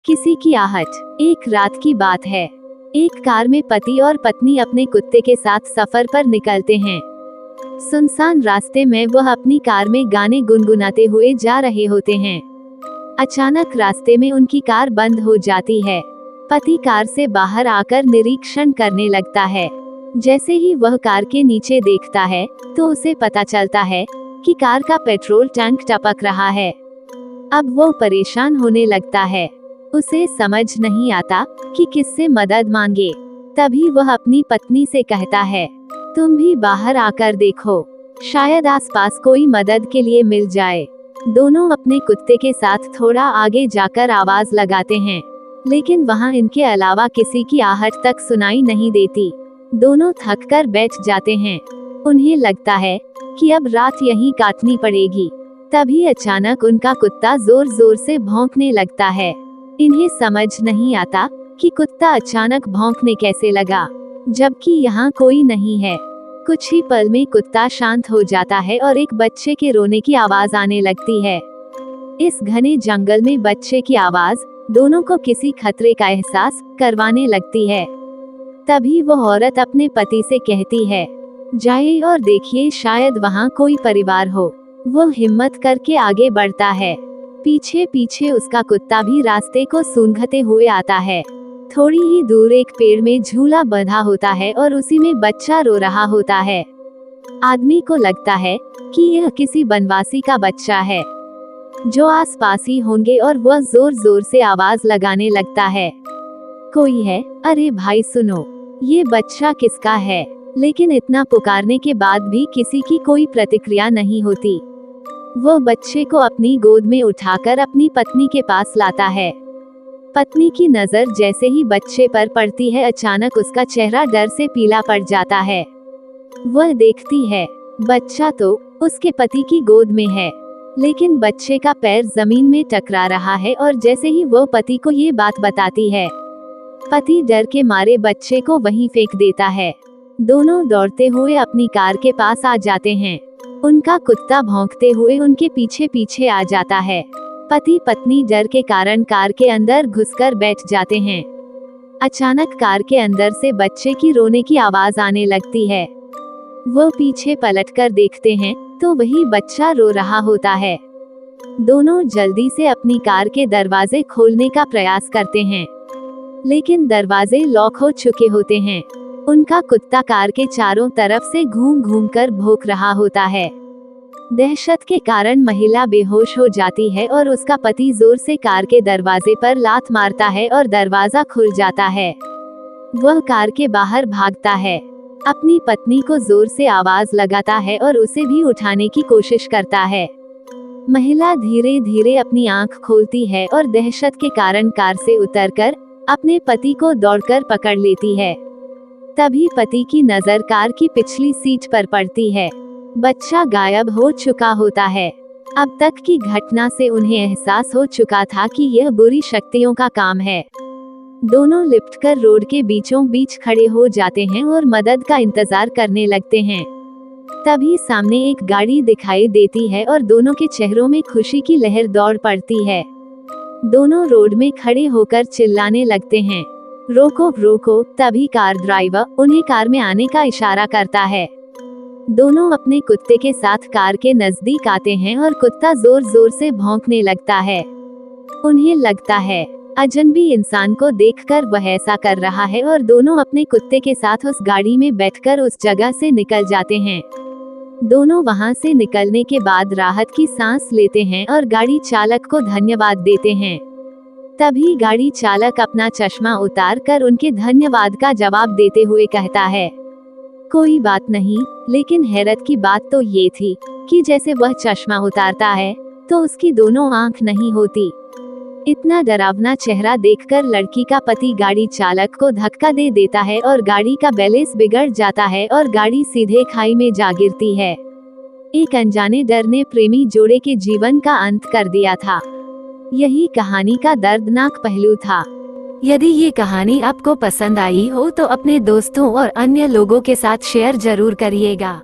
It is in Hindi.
किसी की आहट। एक रात की बात है। एक कार में पति और पत्नी अपने कुत्ते के साथ सफर पर निकलते हैं। सुनसान रास्ते में वह अपनी कार में गाने गुनगुनाते हुए जा रहे होते हैं। अचानक रास्ते में उनकी कार बंद हो जाती है। पति कार से बाहर आकर निरीक्षण करने लगता है। जैसे ही वह कार के नीचे देखता है तो उसे पता चलता है कि कार का पेट्रोल टैंक टपक रहा है। अब वो परेशान होने लगता है। उसे समझ नहीं आता कि किससे मदद मांगे। तभी वह अपनी पत्नी से कहता है, तुम भी बाहर आकर देखो, शायद आसपास कोई मदद के लिए मिल जाए। दोनों अपने कुत्ते के साथ थोड़ा आगे जाकर आवाज लगाते हैं, लेकिन वहां इनके अलावा किसी की आहट तक सुनाई नहीं देती। दोनों थककर बैठ जाते हैं। उन्हें लगता है कि अब रात यहीं काटनी पड़ेगी। तभी अचानक उनका कुत्ता जोर जोर से भौंकने लगता है। इन्हें समझ नहीं आता कि कुत्ता अचानक भौंकने कैसे लगा, जबकि यहाँ कोई नहीं है। कुछ ही पल में कुत्ता शांत हो जाता है और एक बच्चे के रोने की आवाज आने लगती है। इस घने जंगल में बच्चे की आवाज दोनों को किसी खतरे का एहसास करवाने लगती है। तभी वो औरत अपने पति से कहती है, जाइए और देखिए, शायद वहाँ कोई परिवार हो। वो हिम्मत करके आगे बढ़ता है। पीछे पीछे उसका कुत्ता भी रास्ते को सूंघते हुए आता है। थोड़ी ही दूर एक पेड़ में झूला बंधा होता है और उसी में बच्चा रो रहा होता है। आदमी को लगता है कि यह किसी बनवासी का बच्चा है जो आसपास ही होंगे, और वह जोर जोर से आवाज लगाने लगता है, कोई है, अरे भाई सुनो, ये बच्चा किसका है। लेकिन इतना पुकारने के बाद भी किसी की कोई प्रतिक्रिया नहीं होती। वो बच्चे को अपनी गोद में उठाकर अपनी पत्नी के पास लाता है। पत्नी की नजर जैसे ही बच्चे पर पड़ती है, अचानक उसका चेहरा डर से पीला पड़ जाता है। वह देखती है, बच्चा तो उसके पति की गोद में है, लेकिन बच्चे का पैर जमीन में टकरा रहा है। और जैसे ही वो पति को ये बात बताती है, पति डर के मारे बच्चे को वहीं फेंक देता है। दोनों दौड़ते हुए अपनी कार के पास आ जाते हैं। उनका कुत्ता भौंकते हुए उनके पीछे पीछे आ जाता है। पति पत्नी डर के कारण कार के अंदर घुसकर बैठ जाते हैं। अचानक कार के अंदर से बच्चे की रोने की आवाज आने लगती है। वो पीछे पलटकर देखते हैं तो वही बच्चा रो रहा होता है। दोनों जल्दी से अपनी कार के दरवाजे खोलने का प्रयास करते हैं, लेकिन दरवाजे लॉक हो चुके होते हैं। उनका कुत्ता कार के चारों तरफ से घूम घूम कर भौंक रहा होता है। दहशत के कारण महिला बेहोश हो जाती है और उसका पति जोर से कार के दरवाजे पर लात मारता है और दरवाजा खुल जाता है। वह कार के बाहर भागता है, अपनी पत्नी को जोर से आवाज लगाता है और उसे भी उठाने की कोशिश करता है। महिला धीरे धीरे अपनी आंख खोलती है और दहशत के कारण कार से उतरकर अपने पति को दौड़कर पकड़ लेती है। तभी पति की नजर कार की पिछली सीट पर पड़ती है। बच्चा गायब हो चुका होता है। अब तक की घटना से उन्हें एहसास हो चुका था कि यह बुरी शक्तियों का काम है। दोनों लिपटकर रोड के बीचों बीच खड़े हो जाते हैं और मदद का इंतजार करने लगते हैं। तभी सामने एक गाड़ी दिखाई देती है और दोनों के चेहरों में खुशी की लहर दौड़ पड़ती है। दोनों रोड में खड़े होकर चिल्लाने लगते हैं, रोको रोको। तभी कार ड्राइवर उन्हें कार में आने का इशारा करता है। दोनों अपने कुत्ते के साथ कार के नजदीक आते हैं और कुत्ता जोर जोर से भौंकने लगता है। उन्हें लगता है अजनबी इंसान को देखकर वह ऐसा कर रहा है, और दोनों अपने कुत्ते के साथ उस गाड़ी में बैठकर उस जगह से निकल जाते हैं। दोनों वहां से निकलने के बाद राहत की सांस लेते हैं और गाड़ी चालक को धन्यवाद देते हैं। तभी गाड़ी चालक अपना चश्मा उतार कर उनके धन्यवाद का जवाब देते हुए कहता है, कोई बात नहीं। लेकिन हैरत की बात तो ये थी कि जैसे वह चश्मा उतारता है तो उसकी दोनों आंख नहीं होती। इतना डरावना चेहरा देखकर लड़की का पति गाड़ी चालक को धक्का दे देता है और गाड़ी का बैलेंस बिगड़ जाता है और गाड़ी सीधे खाई में जा गिरती है। एक अनजाने डर ने प्रेमी जोड़े के जीवन का अंत कर दिया था। यही कहानी का दर्दनाक पहलू था। यदि ये कहानी आपको पसंद आई हो तो अपने दोस्तों और अन्य लोगों के साथ शेयर जरूर करिएगा।